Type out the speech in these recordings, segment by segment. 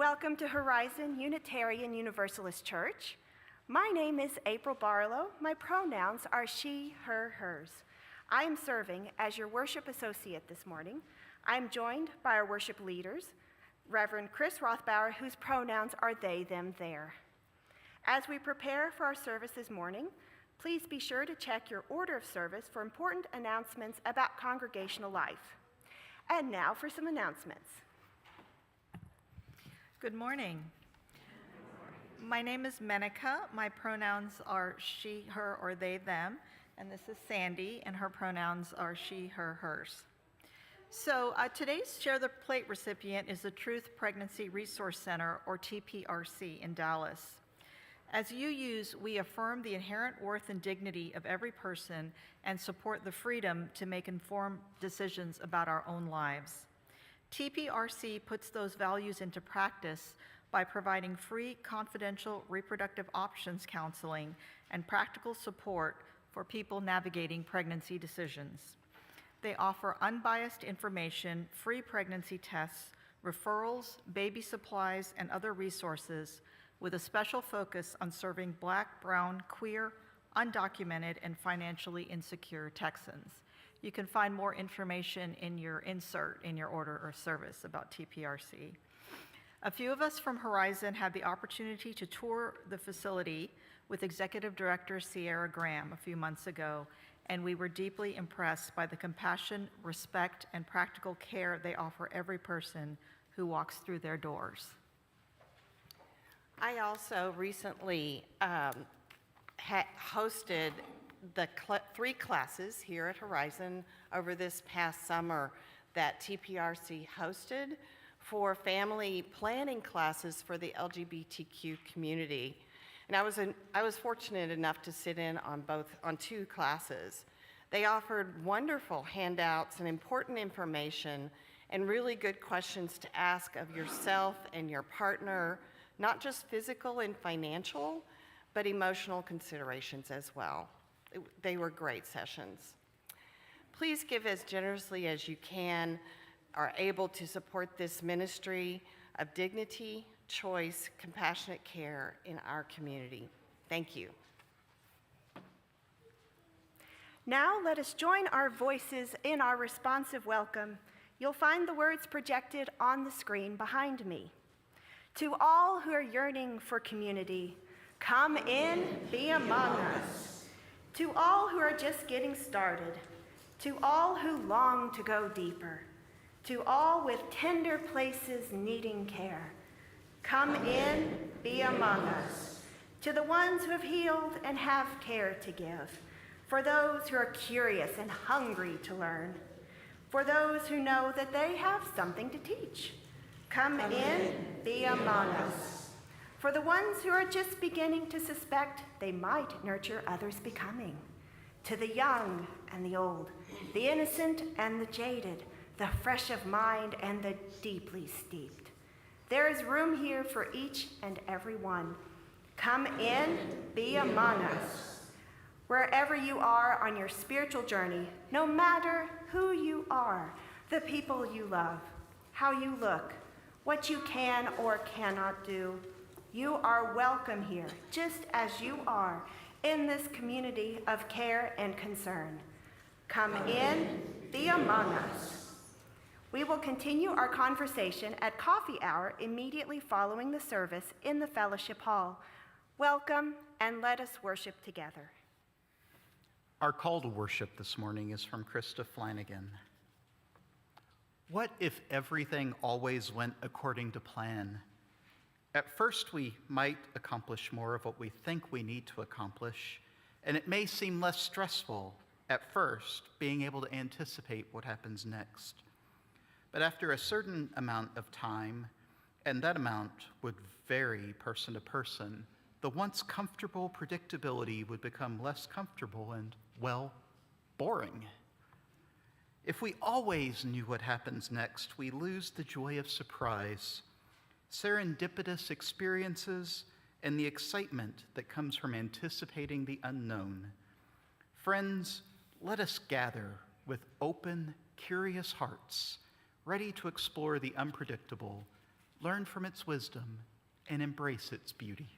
welcome to Horizon Unitarian Universalist Church. My name is April Barlow. My pronouns are she, her, hers. I am serving as your worship associate this morning. I am joined by our worship leaders, Reverend Chris Rothbauer, whose pronouns are they, them, their. As we prepare for our service this morning, please be sure to check your order of service for important announcements about congregational life. And now for some announcements. Good morning. My name is Menica. My pronouns are she, her, or they, them. And this is Sandy, and her pronouns are she, her, hers. So today's Share the Plate recipient is the Truth Pregnancy Resource Center, or TPRC, in Dallas. As UUs, we affirm the inherent worth and dignity of every person and support the freedom to make informed decisions about our own lives. TPRC puts those values into practice by providing free, confidential reproductive options counseling and practical support for people navigating pregnancy decisions. They offer unbiased information, free pregnancy tests, referrals, baby supplies, and other resources with a special focus on serving Black, brown, queer, undocumented, and financially insecure Texans. You can find more information in your insert in your order of service about TPRC. A few of us from Horizon had the opportunity to tour the facility with Executive Director Sierra Graham a few months ago, and we were deeply impressed by the compassion, respect, and practical care they offer every person who walks through their doors. I also recently hosted the 3 classes here at Horizon over this past summer that TPRC hosted for family planning classes for the LGBTQ community. And I was fortunate enough to sit in on 2 classes. They offered wonderful handouts and important information and really good questions to ask of yourself and your partner, not just physical and financial, but emotional considerations as well. They were great sessions. Please give as generously as you can, are able to support this ministry of dignity, choice, compassionate care in our community. Thank you. Now let us join our voices in our responsive welcome. You'll find the words projected on the screen behind me. To all who are yearning for community, come in, be among us. To all who are just getting started, to all who long to go deeper, to all with tender places needing care, come in, be among us. To the ones who have healed and have care to give, for those who are curious and hungry to learn, for those who know that they have something to teach, come in, be among us. For the ones who are just beginning to suspect they might nurture others becoming. To the young and the old, the innocent and the jaded, the fresh of mind and the deeply steeped. There is room here for each and every one. Come in, be among us. Wherever you are on your spiritual journey, no matter who you are, the people you love, how you look, what you can or cannot do, you are welcome here, just as you are, in this community of care and concern. Come in, be among us. We will continue our conversation at coffee hour immediately following the service in the fellowship hall. Welcome, and let us worship together. Our call to worship this morning is from Krista Flanagan. What if everything always went according to plan? At first, we might accomplish more of what we think we need to accomplish, and it may seem less stressful at first being able to anticipate what happens next. But after a certain amount of time, and that amount would vary person to person, the once comfortable predictability would become less comfortable and, well, boring. If we always knew what happens next, we lose the joy of surprise, serendipitous experiences, and the excitement that comes from anticipating the unknown. Friends, let us gather with open, curious hearts, ready to explore the unpredictable, learn from its wisdom, and embrace its beauty.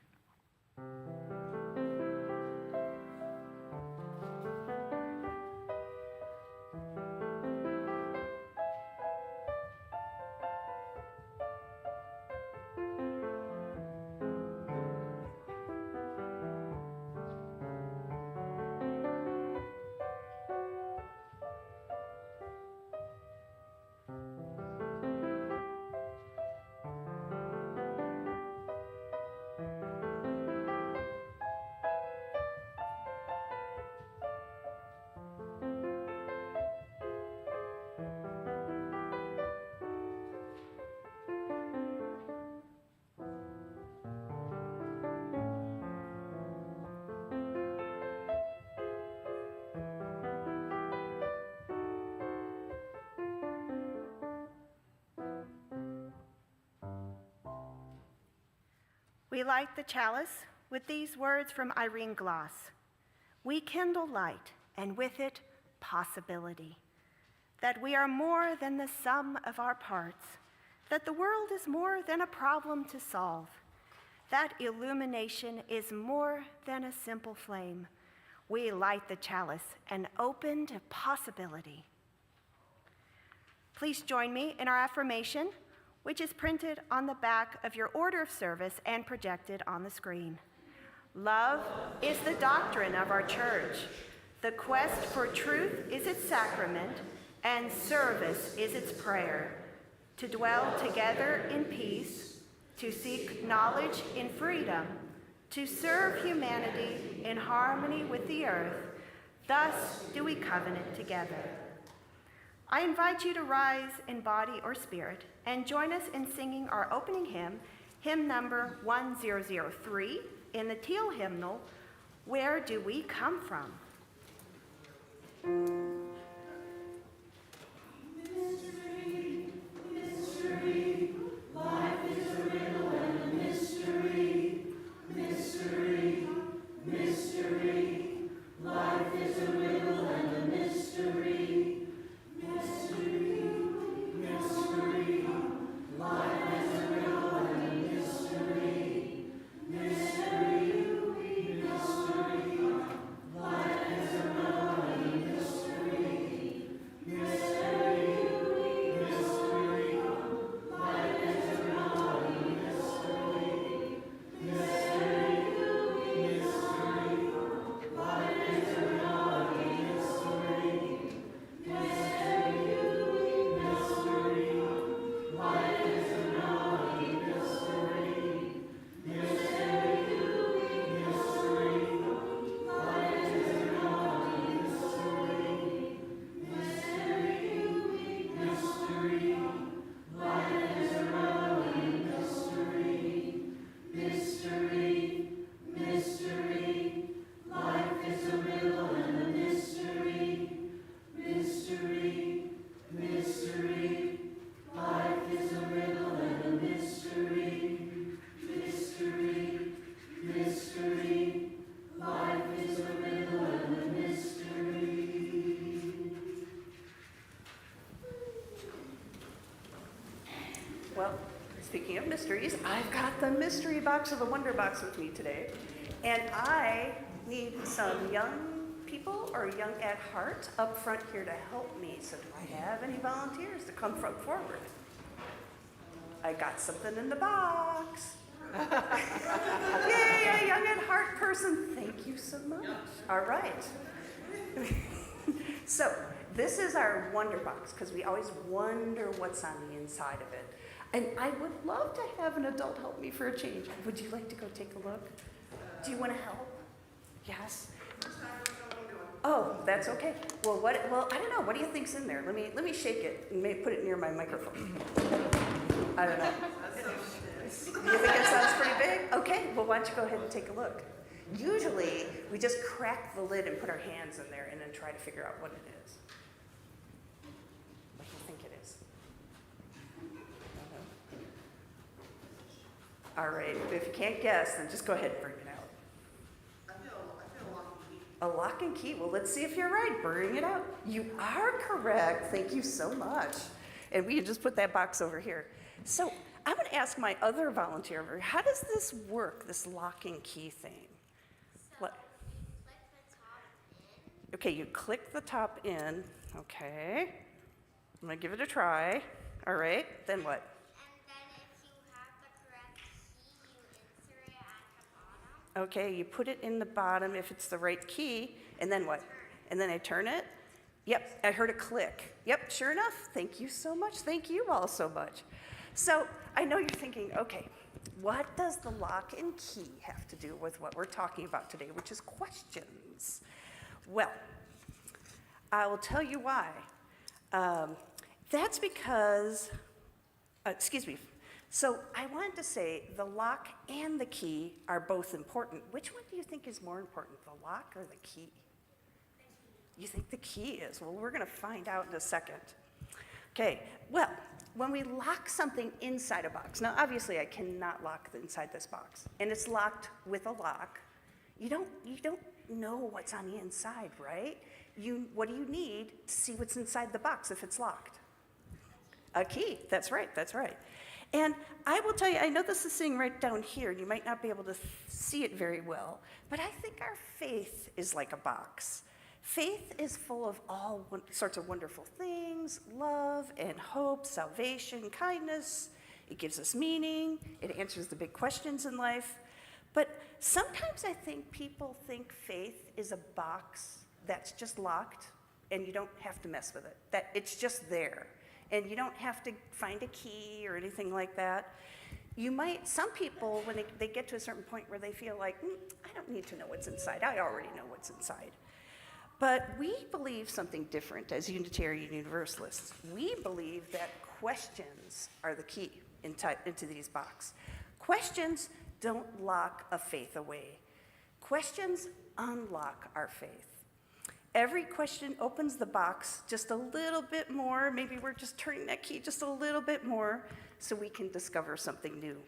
We light the chalice with these words from Irene Gloss. We kindle light, and with it, possibility. That we are more than the sum of our parts. That the world is more than a problem to solve. That illumination is more than a simple flame. We light the chalice and open to possibility. Please join me in our affirmation, which is printed on the back of your order of service and projected on the screen. Love is the doctrine of our church. The quest for truth is its sacrament, and service is its prayer. To dwell together in peace, to seek knowledge in freedom, to serve humanity in harmony with the earth, thus do we covenant together. I invite you to rise in body or spirit and join us in singing our opening hymn, hymn number 1003, in the teal hymnal, Where Do We Come From? Mystery, mystery, life is a riddle and a mystery. Mystery, mystery, life is a riddle and a mystery. Mystery, mystery, life is a riddle and a mystery. Mystery, mystery, life is a riddle and a mystery. Mystery, mystery, life is a riddle and a mystery. Mystery, mystery, life is a riddle and a mystery. Well, speaking of mysteries, I've got the mystery box of the Wonder Box with me today. And I need some young people or young at heart up front here to help me. So do I have any volunteers to come front forward? I got something in the box. Yay, a young at heart person. Thank you so much. All right. So this is our Wonder Box because we always wonder what's on the inside of it. And I would love to have an adult help me for a change. Would you like to go take a look? Do you want to help? Yes. Oh, that's okay. Well, I don't know. What do you think's in there? Let me shake it and maybe put it near my microphone. I don't know. You think it sounds pretty big? Okay. Well, why don't you go ahead and take a look? Usually, we just crack the lid and put our hands in there and then try to figure out what it is. What do you think it is? All right, if you can't guess, then just go ahead and bring it out. I feel a lock and key. A lock and key. Well, let's see if you're right. Bring it out. You are correct. Thank you so much. And we can just put that box over here. So I'm going to ask my other volunteer over here, how does this work, this lock and key thing? What? Okay, you click the top in. Okay. I'm going to give it a try. All right. Then what? And then if you have the correct key, you insert it at the bottom. Okay, you put it in the bottom if it's the right key, and then what? And then I turn it? Yep, I heard a click. Yep, sure enough. Thank you so much. Thank you all so much. So I know you're thinking, okay, what does the lock and key have to do with what we're talking about today, which is questions? Well, I will tell you why. That's because, So I wanted to say the lock and the key are both important. Which one do you think is more important, the lock or the key? You think the key is? Well, we're going to find out in a second. Okay, well, when we lock something inside a box, now obviously I cannot lock inside this box, and it's locked with a lock. You don't know what's on the inside, right? What do you need to see what's inside the box if it's locked? A key, that's right. And I will tell you, I know this is sitting right down here, and you might not be able to see it very well, but I think our faith is like a box. Faith is full of all sorts of wonderful things, love and hope, salvation, kindness. It gives us meaning. It answers the big questions in life. But sometimes I think people think faith is a box that's just locked and you don't have to mess with it, that it's just there. And you don't have to find a key or anything like that. Some people, when they get to a certain point where they feel like, I don't need to know what's inside. I already know what's inside. But we believe something different as Unitarian Universalists. We believe that questions are the key into these boxes. Questions don't lock a faith away. Questions unlock our faith. Every question opens the box just a little bit more. Maybe we're just turning that key just a little bit more so we can discover something new.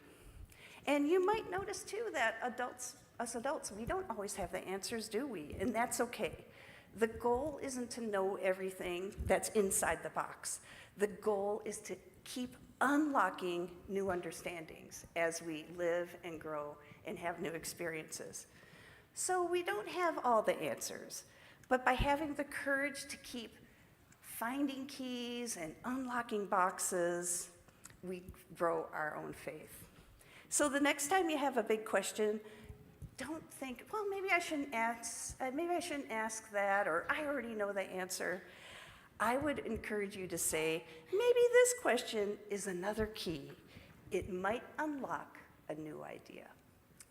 And you might notice too that us adults, we don't always have the answers, do we? And that's okay. The goal isn't to know everything that's inside the box. The goal is to keep unlocking new understandings as we live and grow and have new experiences. So we don't have all the answers, but by having the courage to keep finding keys and unlocking boxes, we grow our own faith. So the next time you have a big question, don't think, well, maybe I shouldn't ask that, or I already know the answer. I would encourage you to say, maybe this question is another key. It might unlock a new idea.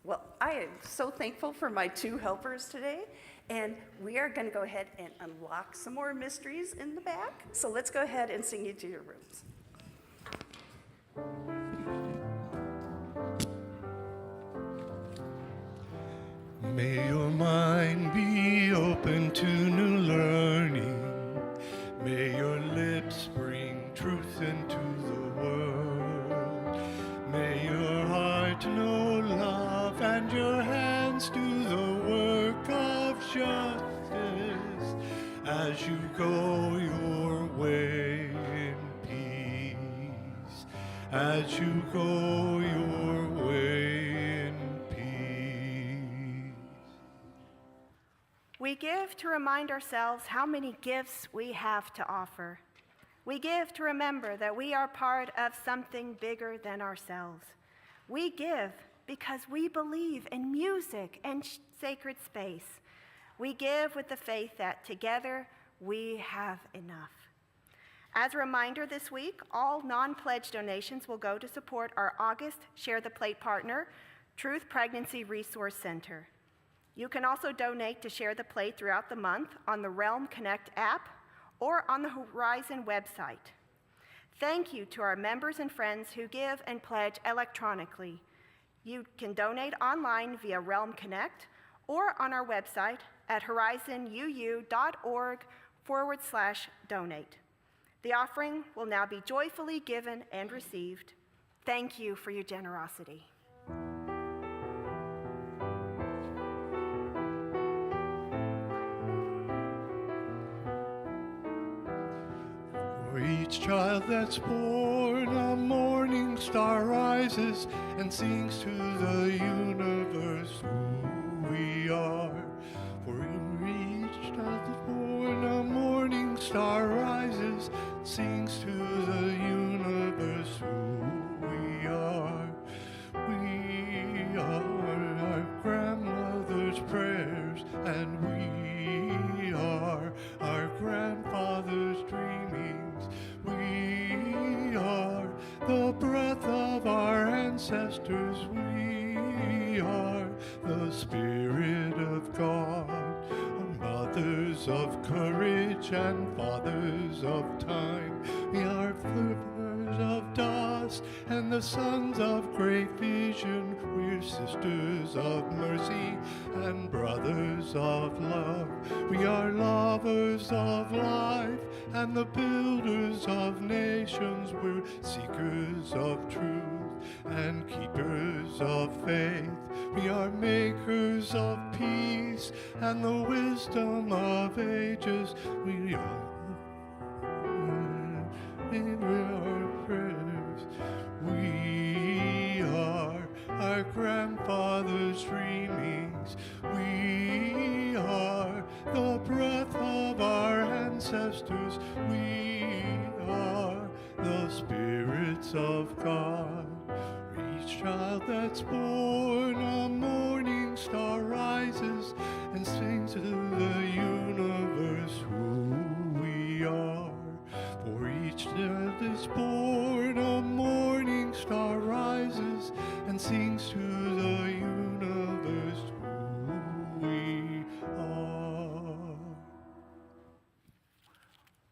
Well, I am so thankful for my two helpers today, and we are going to go ahead and unlock some more mysteries in the back. So let's go ahead and sing you to your rooms. May your mind be open to new learning. May your lips bring truth into the world. May your heart know love and your hands do the work of justice as you go your way in peace. As you go your way in peace. We give to remind ourselves how many gifts we have to offer. We give to remember that we are part of something bigger than ourselves. We give because we believe in music and sacred space. We give with the faith that together we have enough. As a reminder this week, all non-pledge donations will go to support our August Share the Plate partner, Truth Pregnancy Resource Center. You can also donate to Share the Plate throughout the month on the Realm Connect app or on the Horizon website. Thank you to our members and friends who give and pledge electronically. You can donate online via Realm Connect or on our website at horizonuu.org/donate. The offering will now be joyfully given and received. Thank you for your generosity. For each child that's born, a morning star rises and sings to the universe who we are. For in each child that's born, a morning star rises, sings to the universe who we are. We are our grandmother's prayers, and we are our grandfather's dreamings. We are the breath of our ancestors. We are the Spirit of God. Mothers of courage and fathers of time. We are flowers of dust and the sons of great vision. We're sisters of mercy and brothers of love. We are lovers of life and the builders of nations. We're seekers of truth and keepers of faith. We are makers of peace and the wisdom of ages. We are prayers. We are our grandfather's dreamings. We are the breath of our ancestors. We are the spirits of God. Each child that's born, a morning star rises and sings to the universe who we are. For each child that's born, a morning star rises and sings to the universe who we are.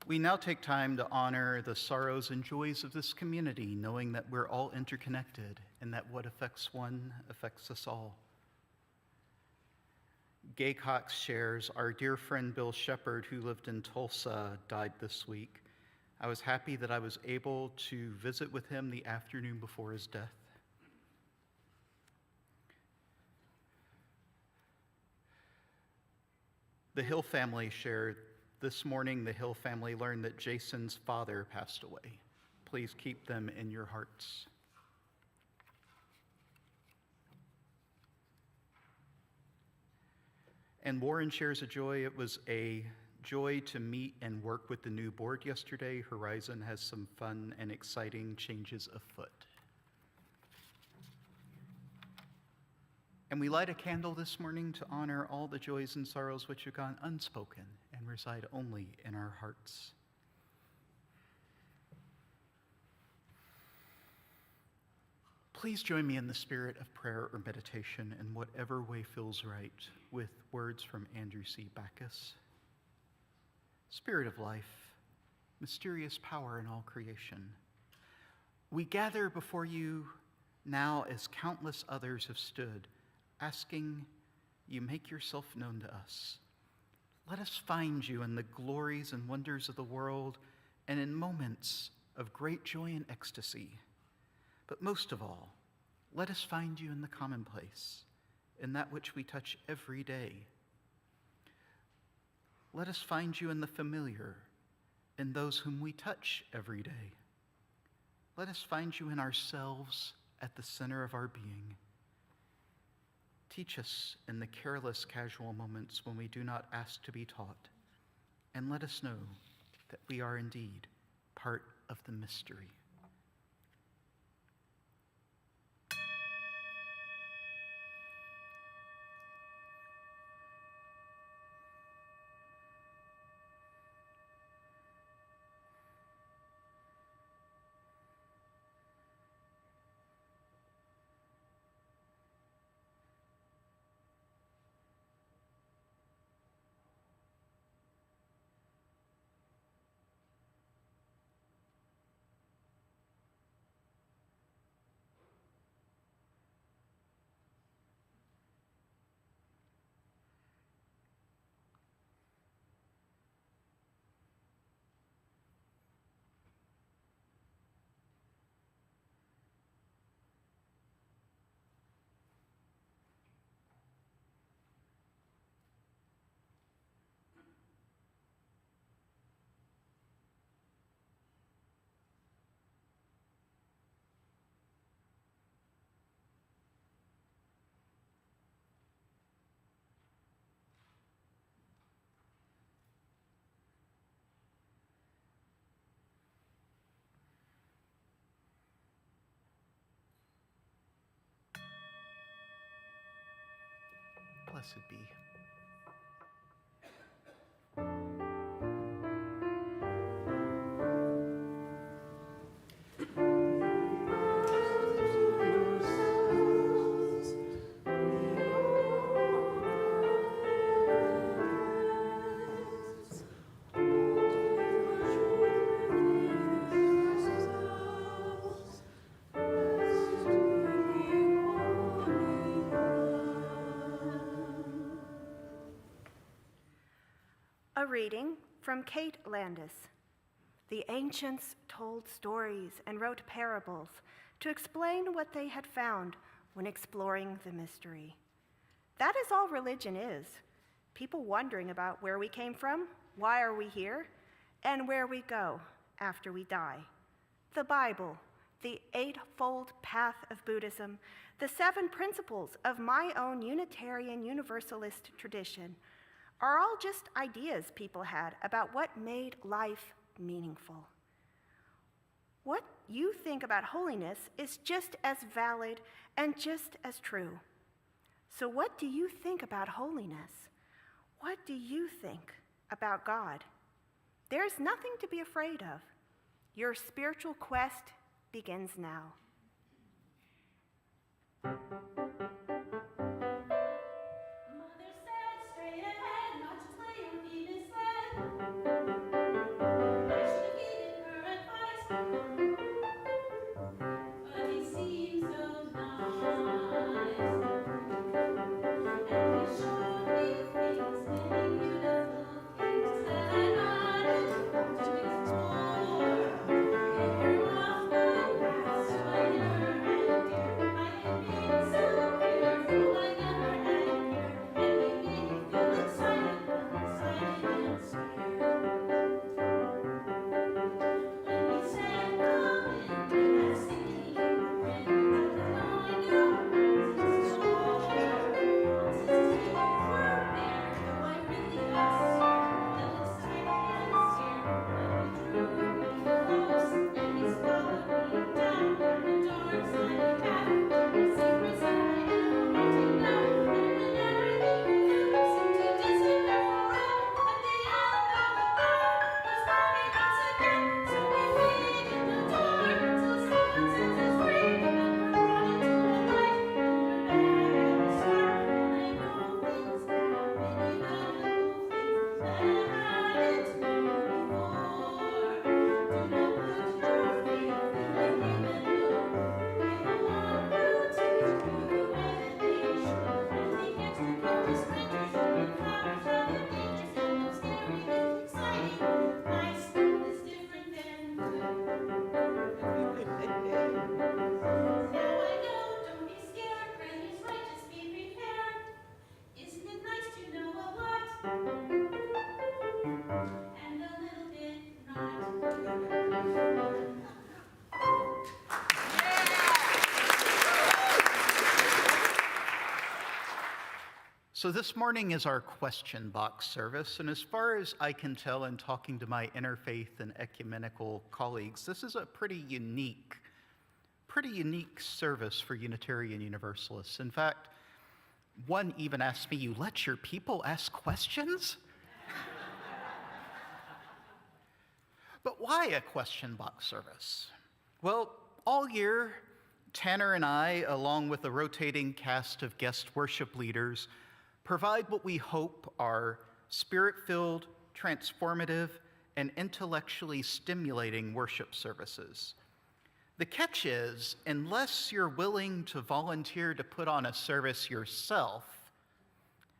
We now take time to honor the sorrows and joys of this community, knowing that we're all interconnected and that what affects one affects us all. Gay Cox shares, our dear friend Bill Shepard, who lived in Tulsa, died this week. I was happy that I was able to visit with him the afternoon before his death. The Hill family shared, this morning the Hill family learned that Jason's father passed away. Please keep them in your hearts. And Warren shares a joy. It was a joy to meet and work with the new board yesterday. Horizon has some fun and exciting changes afoot. And we light a candle this morning to honor all the joys and sorrows which have gone unspoken and reside only in our hearts. Please join me in the spirit of prayer or meditation in whatever way feels right with words from Andrew C. Backus. Spirit of life, mysterious power in all creation, we gather before you now as countless others have stood, asking you make yourself known to us. Let us find you in the glories and wonders of the world and in moments of great joy and ecstasy. But most of all, let us find you in the commonplace, in that which we touch every day. Let us find you in the familiar, in those whom we touch every day. Let us find you in ourselves at the center of our being. Teach us in the careless, casual moments when we do not ask to be taught, and let us know that we are indeed part of the mystery. Blessed be. A reading from Kate Landis. The ancients told stories and wrote parables to explain what they had found when exploring the mystery. That is all religion is. People wondering about where we came from, why are we here, and where we go after we die. The Bible, the eightfold path of Buddhism, the 7 principles of my own Unitarian Universalist tradition, are all just ideas people had about what made life meaningful. What you think about holiness is just as valid and just as true. So what do you think about holiness? What do you think about God? There's nothing to be afraid of. Your spiritual quest begins now. So this morning is our question box service, and as far as I can tell in talking to my interfaith and ecumenical colleagues, this is a pretty unique service for Unitarian Universalists. In fact, one even asked me, "You let your people ask questions?" But why a question box service? Well, all year, Tanner and I, along with a rotating cast of guest worship leaders, provide what we hope are spirit-filled, transformative, and intellectually stimulating worship services. The catch is, unless you're willing to volunteer to put on a service yourself,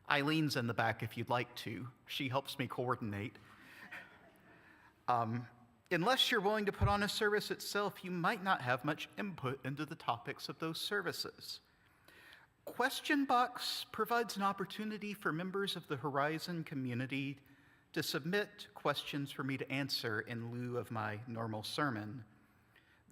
Eileen's in the back if you'd like to. She helps me coordinate. Unless you're willing to put on a service itself, you might not have much input into the topics of those services. Question Box provides an opportunity for members of the Horizon community to submit questions for me to answer in lieu of my normal sermon.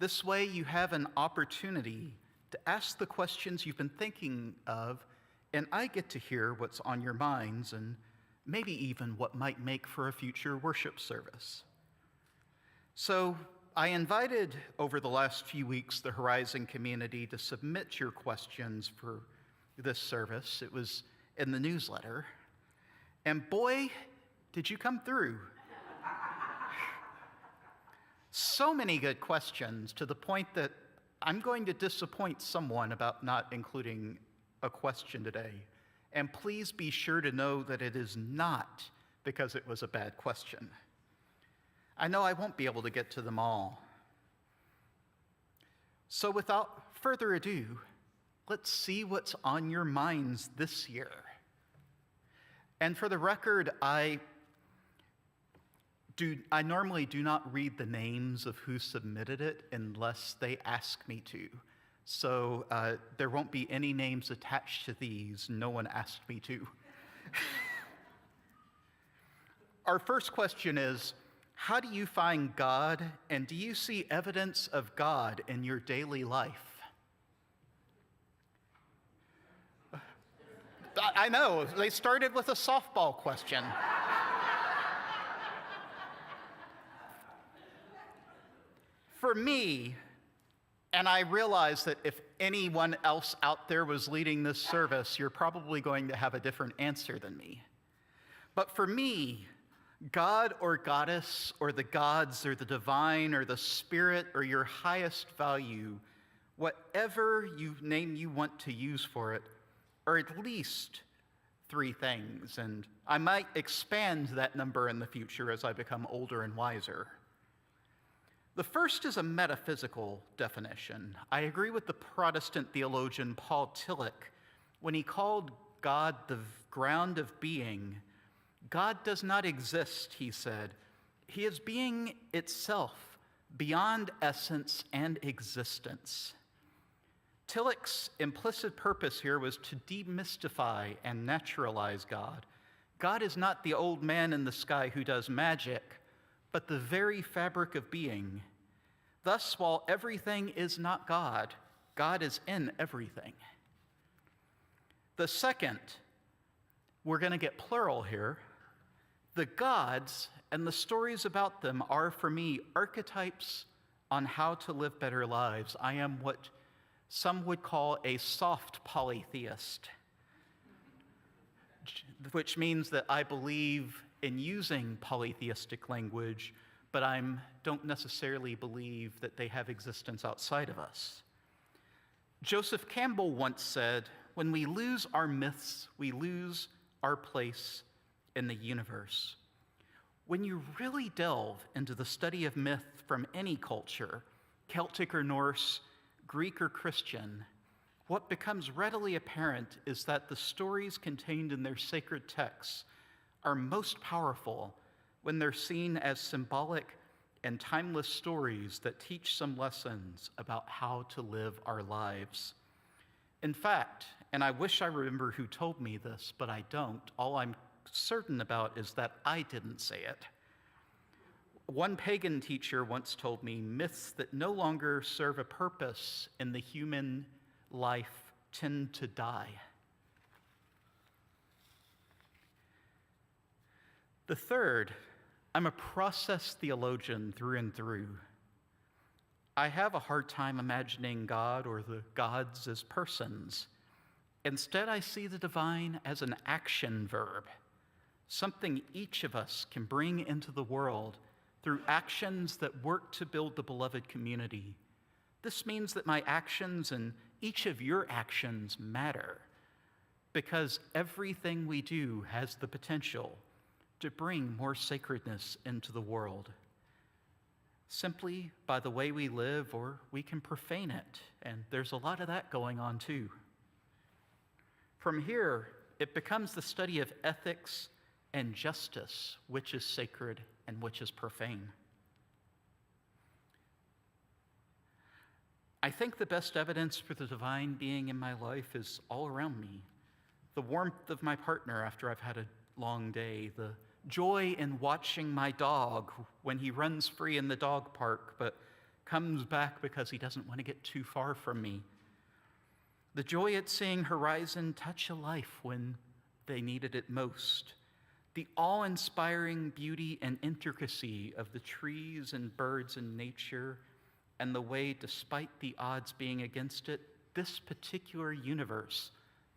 This way, you have an opportunity to ask the questions you've been thinking of, and I get to hear what's on your minds and maybe even what might make for a future worship service. So I invited over the last few weeks the Horizon community to submit your questions for this service. It was in the newsletter. And boy, did you come through. So many good questions, to the point that I'm going to disappoint someone about not including a question today. And please be sure to know that it is not because it was a bad question. I know I won't be able to get to them all. So without further ado, let's see what's on your minds this year. And for the record, I normally do not read the names of who submitted it unless they ask me to. So there won't be any names attached to these. No one asked me to. Our first question is, how do you find God, and do you see evidence of God in your daily life? I know, they started with a softball question. For me, and I realize that if anyone else out there was leading this service, you're probably going to have a different answer than me. But for me, God or goddess or the gods or the divine or the spirit or your highest value, whatever name you want to use for it, are at least three things. And I might expand that number in the future as I become older and wiser. The first is a metaphysical definition. I agree with the Protestant theologian Paul Tillich when he called God the ground of being. God does not exist, he said. He is being itself, beyond essence and existence. Tillich's implicit purpose here was to demystify and naturalize God. God is not the old man in the sky who does magic, but the very fabric of being. Thus, while everything is not God, God is in everything. The second, we're going to get plural here. The gods and the stories about them are, for me, archetypes on how to live better lives. I am what some would call a soft polytheist, which means that I believe in using polytheistic language, but I don't necessarily believe that they have existence outside of us. Joseph Campbell once said, "When we lose our myths, we lose our place in the universe." When you really delve into the study of myth from any culture, Celtic or Norse, Greek or Christian, what becomes readily apparent is that the stories contained in their sacred texts are most powerful when they're seen as symbolic and timeless stories that teach some lessons about how to live our lives. In fact, and I wish I remember who told me this, but I don't, all I'm certain about is that I didn't say it. One pagan teacher once told me, myths that no longer serve a purpose in the human life tend to die. The third, I'm a process theologian through and through. I have a hard time imagining God or the gods as persons. Instead, I see the divine as an action verb, something each of us can bring into the world through actions that work to build the beloved community. This means that my actions and each of your actions matter, because everything we do has the potential to bring more sacredness into the world. Simply by the way we live, or we can profane it, and there's a lot of that going on too. From here, it becomes the study of ethics and justice, which is sacred and which is profane. I think the best evidence for the divine being in my life is all around me. The warmth of my partner after I've had a long day, the joy in watching my dog when he runs free in the dog park but comes back because he doesn't want to get too far from me. The joy at seeing Horizon touch a life when they needed it most. The awe-inspiring beauty and intricacy of the trees and birds and nature, and the way, despite the odds being against it, this particular universe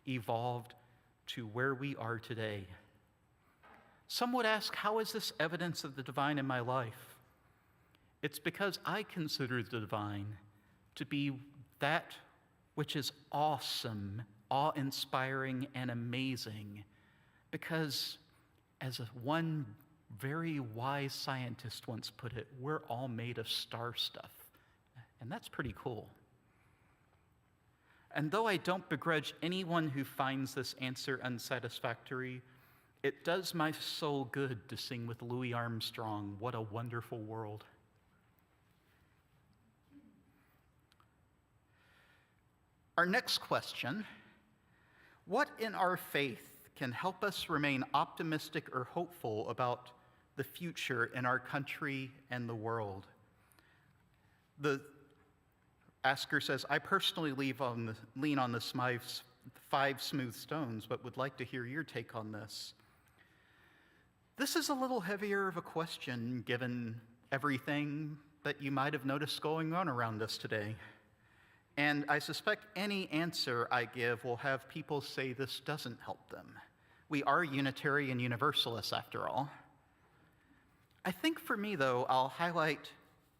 evolved to where we are today. Some would ask, how is this evidence of the divine in my life? It's because I consider the divine to be that which is awesome, awe-inspiring, and amazing. Because, as one very wise scientist once put it, we're all made of star stuff. And that's pretty cool. And though I don't begrudge anyone who finds this answer unsatisfactory, it does my soul good to sing with Louis Armstrong, "What a Wonderful World." Our next question: what in our faith can help us remain optimistic or hopeful about the future in our country and the world? The asker says, I personally lean on the five smooth stones, but would like to hear your take on this. This is a little heavier of a question given everything that you might have noticed going on around us today. And I suspect any answer I give will have people say this doesn't help them. We are Unitarian Universalists, after all. I think for me, though, I'll highlight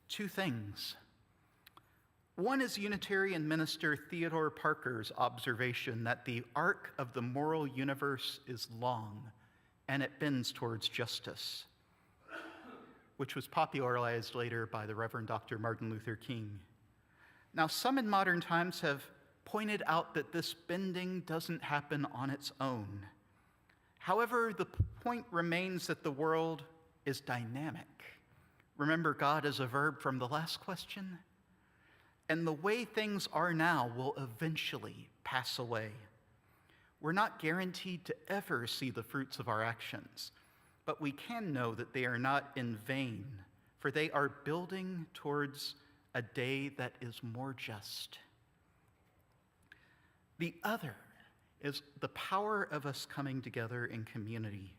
two things. One is Unitarian minister Theodore Parker's observation that the arc of the moral universe is long and it bends towards justice, which was popularized later by the Reverend Dr. Martin Luther King. Now, some in modern times have pointed out that this bending doesn't happen on its own. However, the point remains that the world is dynamic. Remember God as a verb from the last question? And the way things are now will eventually pass away. We're not guaranteed to ever see the fruits of our actions, but we can know that they are not in vain, for they are building towards a day that is more just. The other is the power of us coming together in community.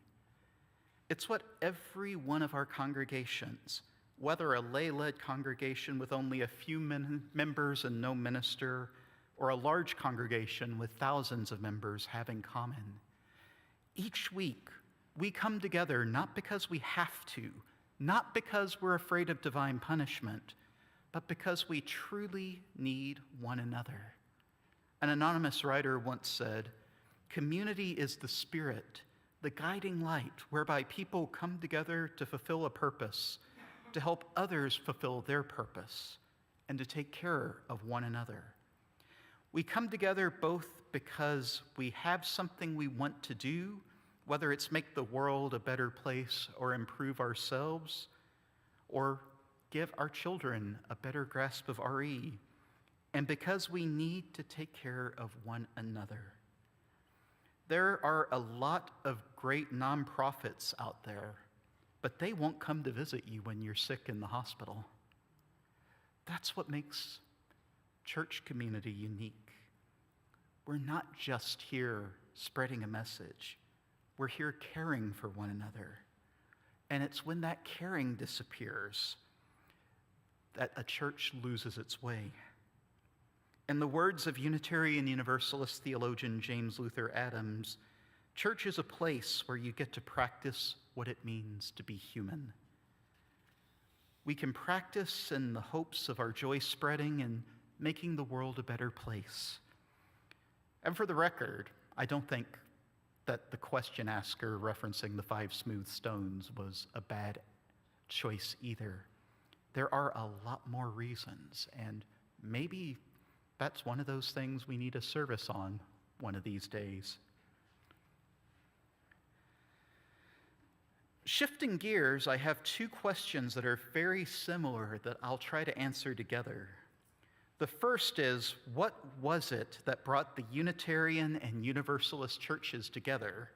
It's what every one of our congregations, whether a lay-led congregation with only a few members and no minister, or a large congregation with thousands of members, have in common. Each week, we come together not because we have to, not because we're afraid of divine punishment, but because we truly need one another. An anonymous writer once said, "Community is the spirit, the guiding light whereby people come together to fulfill a purpose, to help others fulfill their purpose, and to take care of one another." We come together both because we have something we want to do, whether it's make the world a better place or improve ourselves, or give our children a better grasp of RE, and because we need to take care of one another. There are a lot of great nonprofits out there, but they won't come to visit you when you're sick in the hospital. That's what makes church community unique. We're not just here spreading a message. We're here caring for one another. And it's when that caring disappears that a church loses its way. In the words of Unitarian Universalist theologian James Luther Adams, church is a place where you get to practice what it means to be human. We can practice in the hopes of our joy spreading and making the world a better place. And for the record, I don't think that the question asker referencing the 5 smooth stones was a bad choice either. There are a lot more reasons, and maybe that's one of those things we need a service on one of these days. Shifting gears, I have 2 questions that are very similar that I'll try to answer together. The first is, what was it that brought the Unitarian and Universalist churches together?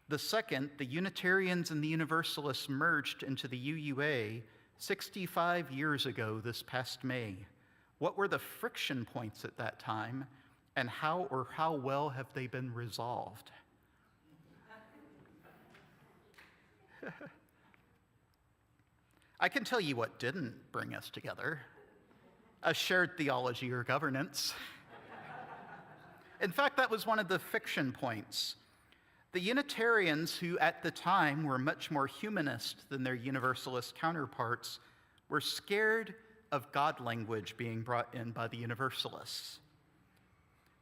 The second, the Unitarians and the Universalists merged into the UUA 65 years ago this past May. What were the friction points at that time, and how well have they been resolved? I can tell you what didn't bring us together: a shared theology or governance. In fact, that was one of the friction points. The Unitarians, who at the time were much more humanist than their Universalist counterparts, were scared of God language being brought in by the Universalists.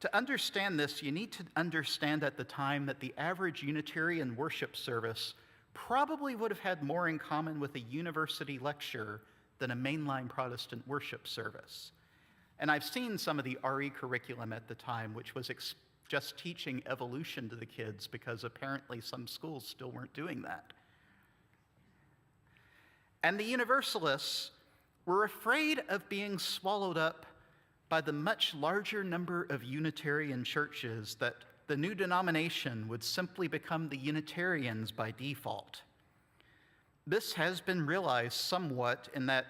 To understand this, you need to understand at the time that the average Unitarian worship service probably would have had more in common with a university lecture than a mainline Protestant worship service. And I've seen some of the RE curriculum at the time, which was just teaching evolution to the kids because apparently some schools still weren't doing that. And the Universalists were afraid of being swallowed up by the much larger number of Unitarian churches that the new denomination would simply become the Unitarians by default. This has been realized somewhat in that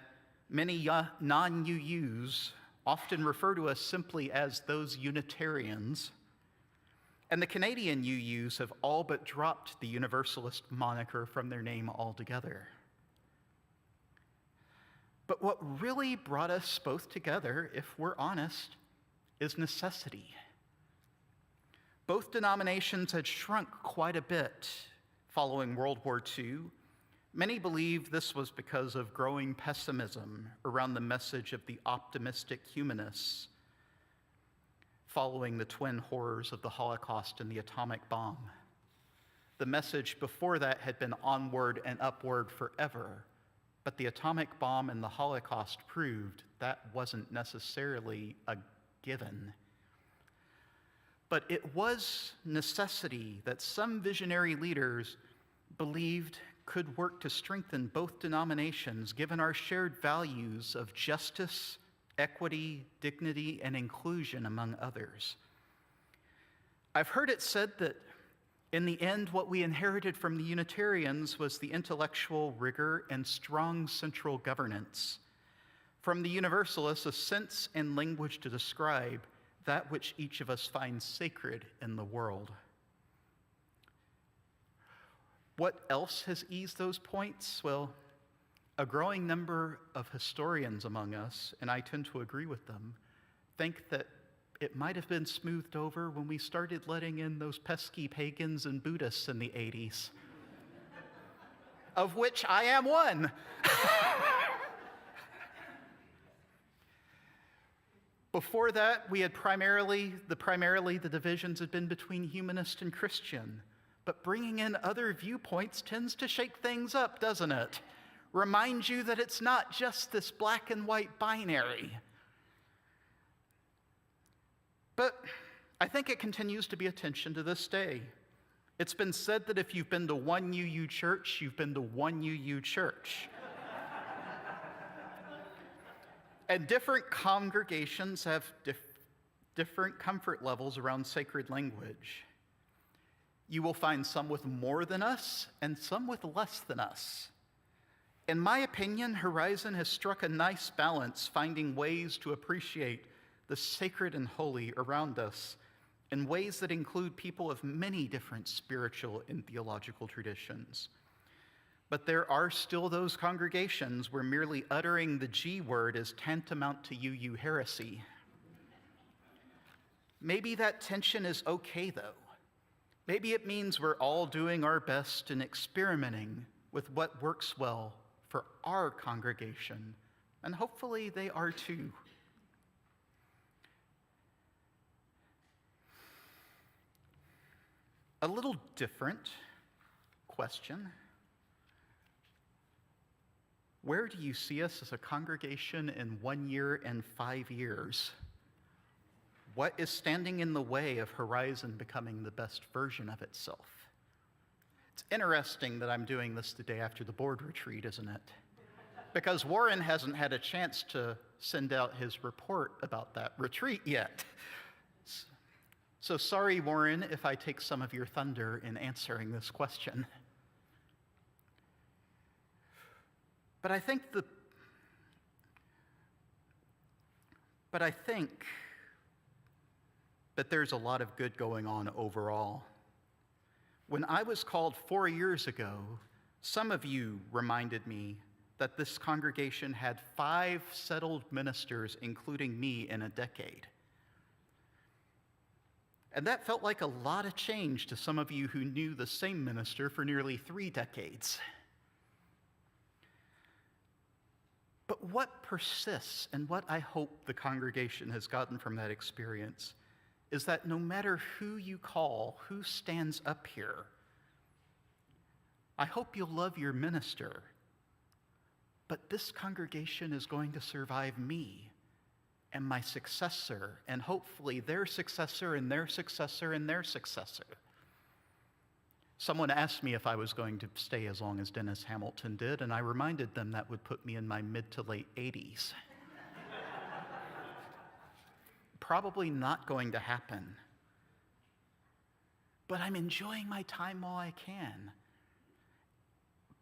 many non-UUs often refer to us simply as those Unitarians, and the Canadian UUs have all but dropped the Universalist moniker from their name altogether. But what really brought us both together, if we're honest, is necessity. Both denominations had shrunk quite a bit following World War II. Many believe this was because of growing pessimism around the message of the optimistic humanists following the twin horrors of the Holocaust and the atomic bomb. The message before that had been onward and upward forever, but the atomic bomb and the Holocaust proved that wasn't necessarily a given. But it was necessity that some visionary leaders believed could work to strengthen both denominations, given our shared values of justice, equity, dignity, and inclusion, among others. I've heard it said that in the end, what we inherited from the Unitarians was the intellectual rigor and strong central governance. From the Universalists, a sense and language to describe that which each of us finds sacred in the world. What else has eased those points? Well, a growing number of historians among us, and I tend to agree with them, think that it might have been smoothed over when we started letting in those pesky pagans and Buddhists in the 80s, of which I am one. Before that, we had primarily the divisions had been between humanist and Christian. But bringing in other viewpoints tends to shake things up, doesn't it? Reminds you that it's not just this black and white binary. But I think it continues to be a tension to this day. It's been said that if you've been to one UU church, you've been to one UU church. And different congregations have different comfort levels around sacred language. You will find some with more than us and some with less than us. In my opinion, Horizon has struck a nice balance, finding ways to appreciate the sacred and holy around us in ways that include people of many different spiritual and theological traditions. But there are still those congregations where merely uttering the G word is tantamount to UU heresy. Maybe that tension is okay, though. Maybe it means we're all doing our best and experimenting with what works well for our congregation, and hopefully they are too. A little different question. Where do you see us as a congregation in 1 year and 5 years? What is standing in the way of Horizon becoming the best version of itself? It's interesting that I'm doing this the day after the board retreat, isn't it? Because Warren hasn't had a chance to send out his report about that retreat yet. So sorry, Warren, if I take some of your thunder in answering this question. But I think that there's a lot of good going on overall. When I was called 4 years ago, some of you reminded me that this congregation had 5 settled ministers, including me, in a decade. And that felt like a lot of change to some of you who knew the same minister for nearly 3 decades. But what persists, and what I hope the congregation has gotten from that experience, is that no matter who you call, who stands up here, I hope you'll love your minister, but this congregation is going to survive me and my successor, and hopefully their successor and their successor and their successor. Someone asked me if I was going to stay as long as Dennis Hamilton did, and I reminded them that would put me in my mid to late 80s. Probably not going to happen. But I'm enjoying my time while I can.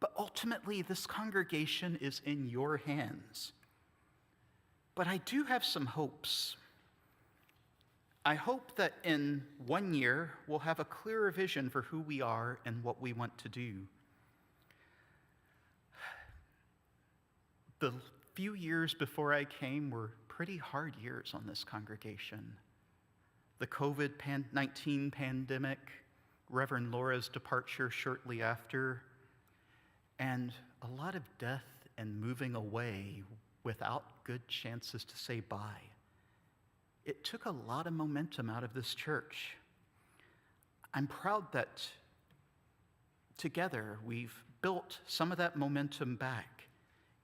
But ultimately, this congregation is in your hands. But I do have some hopes. I hope that in 1 year, we'll have a clearer vision for who we are and what we want to do. The few years before I came were pretty hard years on this congregation. The COVID-19 pandemic, Reverend Laura's departure shortly after, and a lot of death and moving away without good chances to say bye. It took a lot of momentum out of this church. I'm proud that together we've built some of that momentum back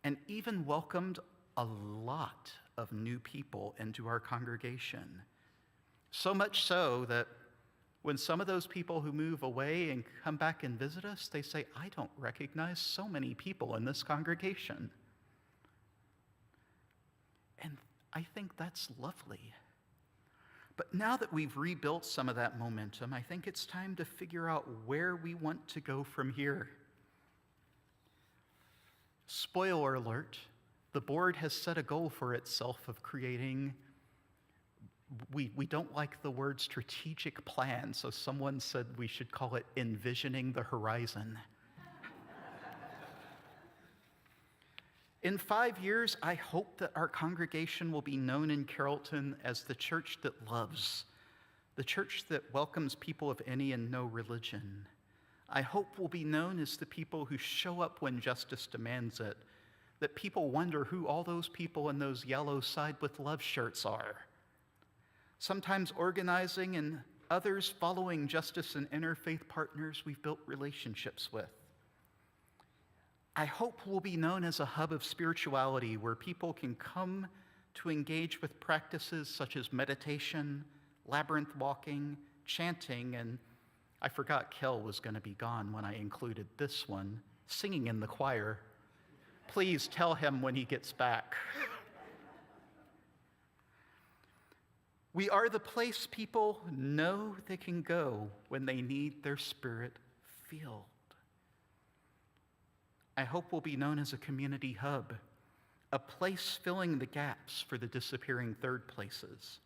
and even welcomed a lot of new people into our congregation. So much so that when some of those people who move away and come back and visit us, they say, I don't recognize so many people in this congregation. And I think that's lovely. But now that we've rebuilt some of that momentum, I think it's time to figure out where we want to go from here. Spoiler alert, the board has set a goal for itself of creating, we don't like the word strategic plan, so someone said we should call it envisioning the horizon. In 5 years, I hope that our congregation will be known in Carrollton as the church that loves, the church that welcomes people of any and no religion. I hope we'll be known as the people who show up when justice demands it, that people wonder who all those people in those yellow Side with Love shirts are. Sometimes organizing and others following justice and interfaith partners we've built relationships with. I hope we'll be known as a hub of spirituality where people can come to engage with practices such as meditation, labyrinth walking, chanting, and I forgot Kel was going to be gone when I included this one, singing in the choir. Please tell him when he gets back. We are the place people know they can go when they need their spirit filled. I hope we'll be known as a community hub, a place filling the gaps for the disappearing third places.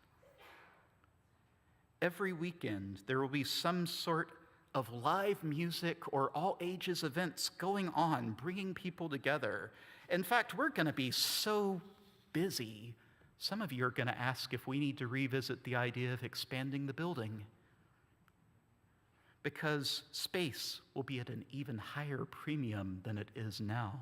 Every weekend, there will be some sort of live music or all ages events going on, bringing people together. In fact, we're going to be so busy, some of you are going to ask if we need to revisit the idea of expanding the building, because space will be at an even higher premium than it is now.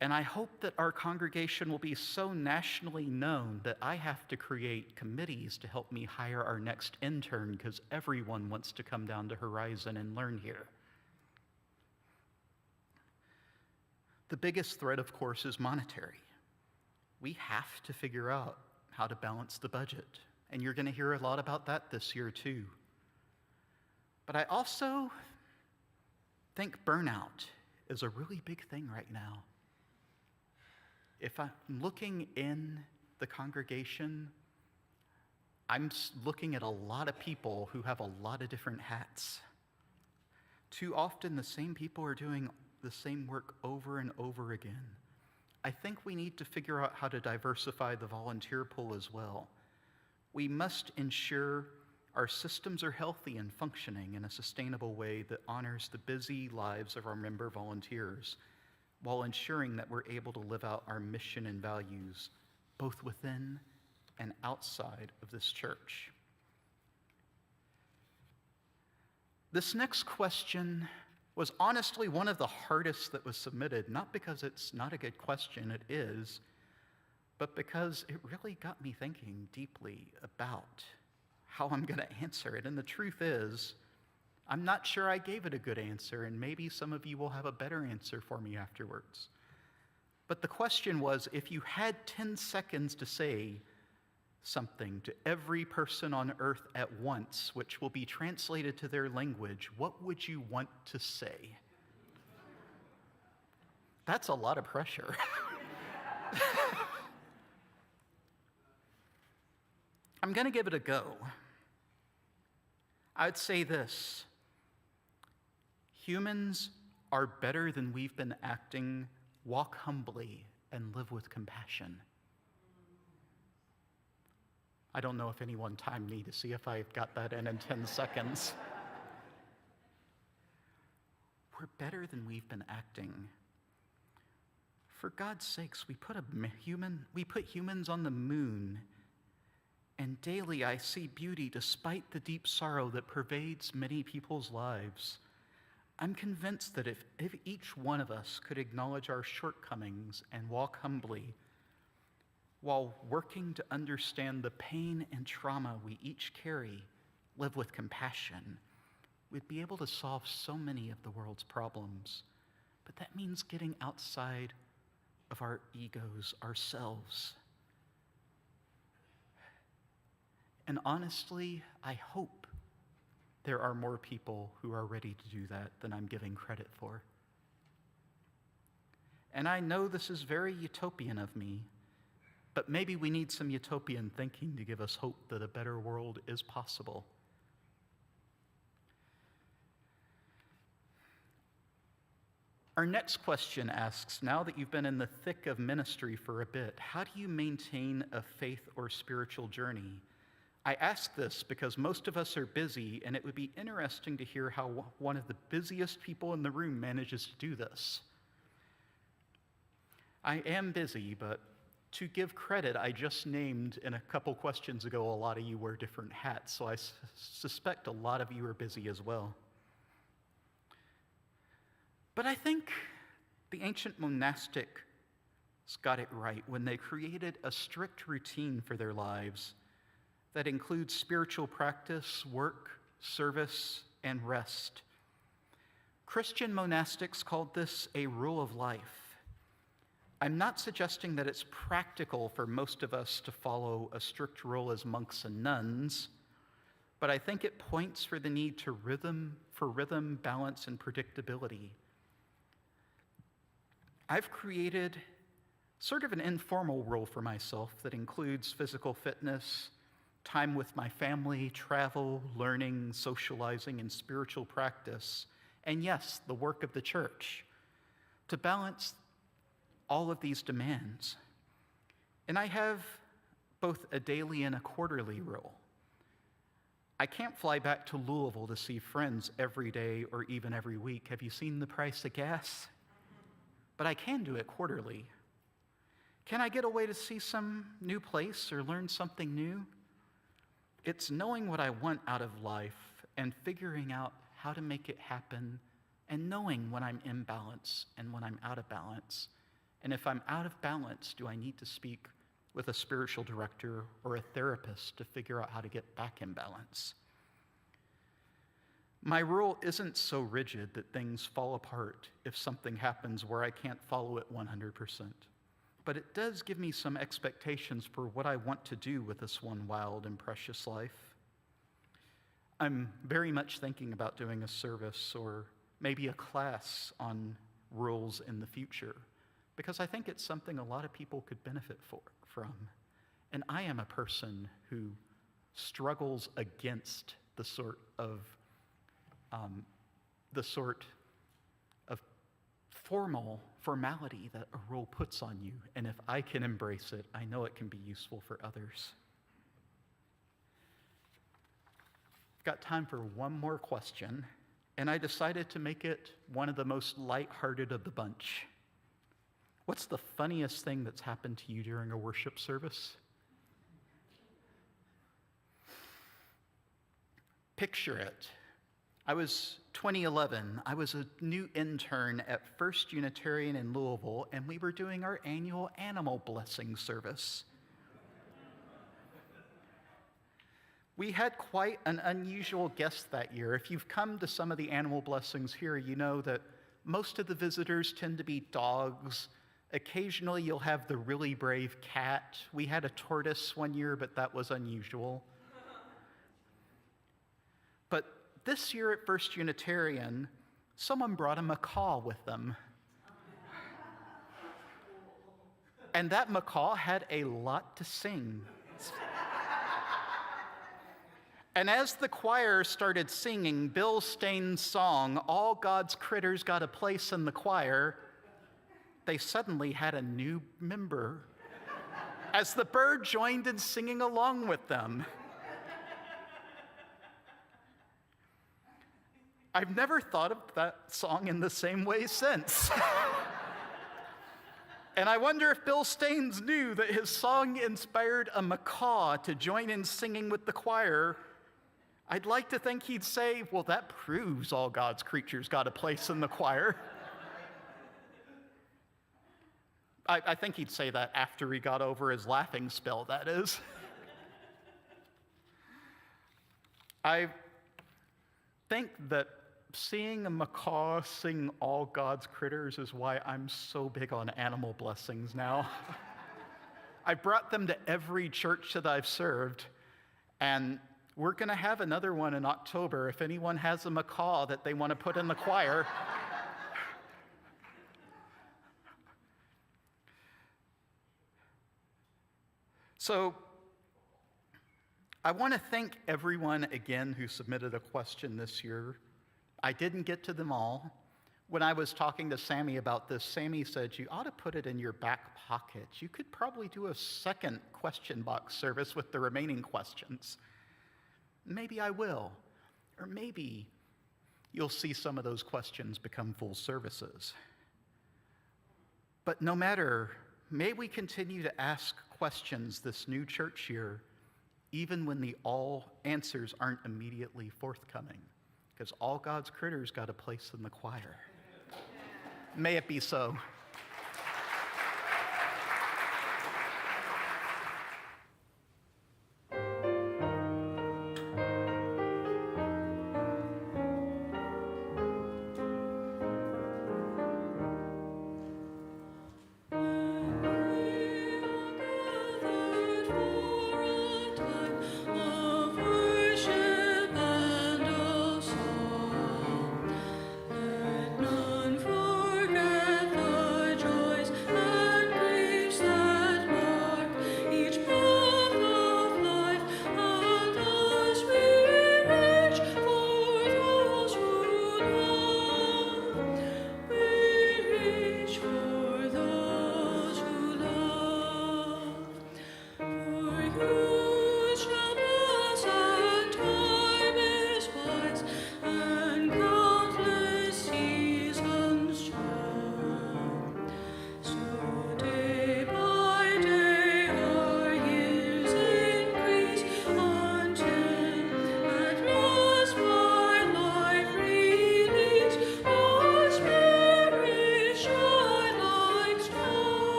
And I hope that our congregation will be so nationally known that I have to create committees to help me hire our next intern because everyone wants to come down to Horizon and learn here. The biggest threat, of course, is monetary. We have to figure out how to balance the budget. And you're going to hear a lot about that this year, too. But I also think burnout is a really big thing right now. If I'm looking in the congregation, I'm looking at a lot of people who have a lot of different hats. Too often, the same people are doing the same work over and over again. I think we need to figure out how to diversify the volunteer pool as well. We must ensure our systems are healthy and functioning in a sustainable way that honors the busy lives of our member volunteers, while ensuring that we're able to live out our mission and values, both within and outside of this church. This next question was honestly one of the hardest that was submitted, not because it's not a good question, it is, but because it really got me thinking deeply about how I'm going to answer it. And the truth is, I'm not sure I gave it a good answer, and maybe some of you will have a better answer for me afterwards. But the question was, if you had 10 seconds to say something to every person on earth at once, which will be translated to their language, what would you want to say? That's a lot of pressure. I'm going to give it a go. I'd say this: humans are better than we've been acting. Walk humbly and live with compassion. I don't know if anyone timed me to see if I got that in 10 seconds. We're better than we've been acting. For God's sakes, we put humans on the moon, and daily I see beauty despite the deep sorrow that pervades many people's lives. I'm convinced that if each one of us could acknowledge our shortcomings and walk humbly while working to understand the pain and trauma we each carry, live with compassion, we'd be able to solve so many of the world's problems. But that means getting outside of our egos, ourselves. And honestly, I hope there are more people who are ready to do that than I'm giving credit for. And I know this is very utopian of me, but maybe we need some utopian thinking to give us hope that a better world is possible. Our next question asks, now that you've been in the thick of ministry for a bit, how do you maintain a faith or spiritual journey? I ask this because most of us are busy, and it would be interesting to hear how one of the busiest people in the room manages to do this. I am busy, but to give credit, I just named in a couple questions ago, a lot of you wear different hats, so I suspect a lot of you are busy as well. But I think the ancient monastics got it right when they created a strict routine for their lives that includes spiritual practice, work, service, and rest. Christian monastics called this a rule of life. I'm not suggesting that it's practical for most of us to follow a strict rule as monks and nuns, but I think it points for the need to rhythm, balance, and predictability. I've created sort of an informal rule for myself that includes physical fitness, time with my family, travel, learning, socializing, and spiritual practice, and yes, the work of the church, to balance all of these demands. And I have both a daily and a quarterly rule. I can't fly back to Louisville to see friends every day or even every week. Have you seen the price of gas? But I can do it quarterly. Can I get away to see some new place or learn something new? It's knowing what I want out of life and figuring out how to make it happen, and knowing when I'm in balance and when I'm out of balance. And if I'm out of balance, do I need to speak with a spiritual director or a therapist to figure out how to get back in balance? My rule isn't so rigid that things fall apart if something happens where I can't follow it 100%. But it does give me some expectations for what I want to do with this one wild and precious life. I'm very much thinking about doing a service or maybe a class on rules in the future, because I think it's something a lot of people could benefit from. And I am a person who struggles against the sort of formality that a rule puts on you. And if I can embrace it, I know it can be useful for others. I've got time for one more question, and I decided to make it one of the most lighthearted of the bunch. What's the funniest thing that's happened to you during a worship service? Picture it. I was 2011. I was a new intern at First Unitarian in Louisville, and we were doing our annual animal blessing service. We had quite an unusual guest that year. If you've come to some of the animal blessings here, you know that most of the visitors tend to be dogs. Occasionally, you'll have the really brave cat. We had a tortoise one year, but that was unusual. But this year at First Unitarian, someone brought a macaw with them. And that macaw had a lot to sing. And as the choir started singing Bill Staines' song, All God's Critters Got a Place in the Choir, they suddenly had a new member as the bird joined in singing along with them. I've never thought of that song in the same way since. And I wonder if Bill Staines knew that his song inspired a macaw to join in singing with the choir. I'd like to think he'd say, well, that proves all God's creatures got a place in the choir. I think he'd say that after he got over his laughing spell, that is. I think that seeing a macaw sing all God's critters is why I'm so big on animal blessings now. I brought them to every church that I've served, and we're going to have another one in October if anyone has a macaw that they want to put in the choir. So, I want to thank everyone again who submitted a question this year. I didn't get to them all. When I was talking to Sammy about this, Sammy said, you ought to put it in your back pocket. You could probably do a second question box service with the remaining questions. Maybe I will. Or maybe you'll see some of those questions become full services. But no matter, may we continue to ask questions this new church year, even when the all answers aren't immediately forthcoming, because all God's critters got a place in the choir. May it be so.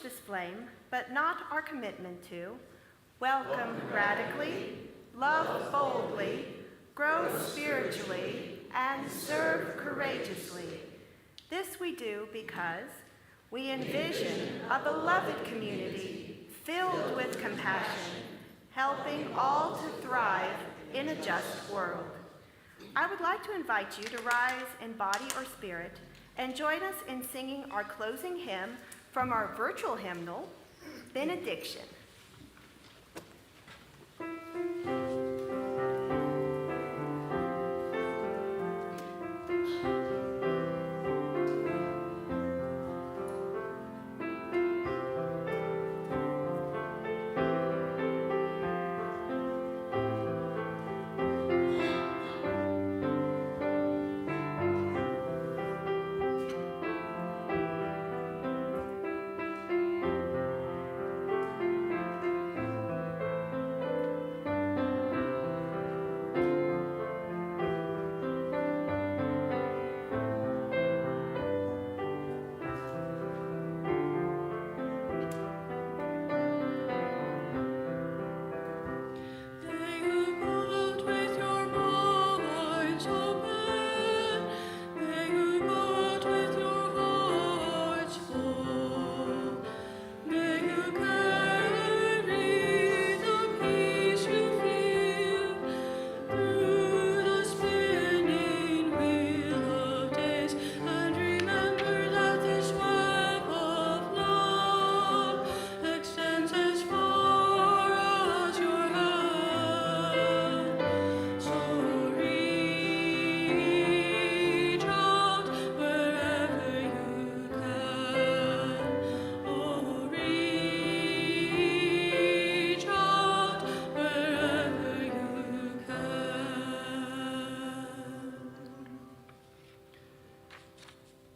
This flame, but not our commitment to. Welcome radically, love boldly, grow spiritually, and serve courageously. This we do because we envision a beloved community filled with compassion, helping all to thrive in a just world. I would like to invite you to rise in body or spirit and join us in singing our closing hymn from our virtual hymnal, Benediction.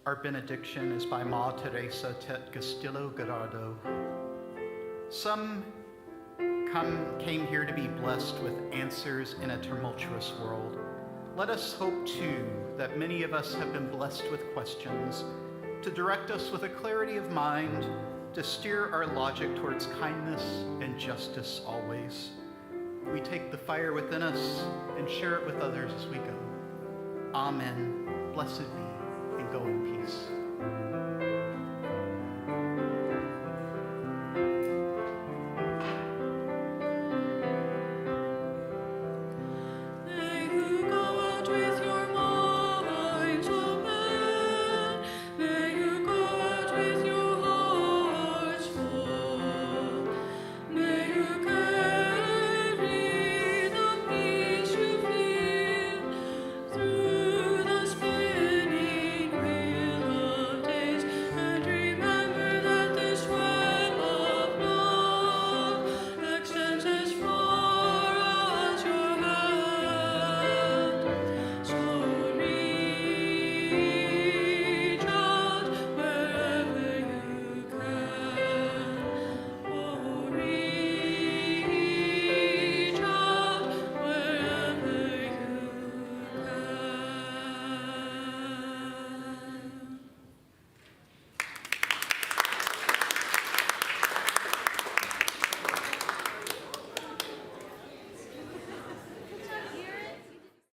Our benediction is by Ma Teresa Tet Castillo Gerardo. Some came here to be blessed with answers in a tumultuous world. Let us hope, too, that many of us have been blessed with questions to direct us with a clarity of mind, to steer our logic towards kindness and justice always. We take the fire within us and share it with others as we go. Amen. Blessed be, and go in peace.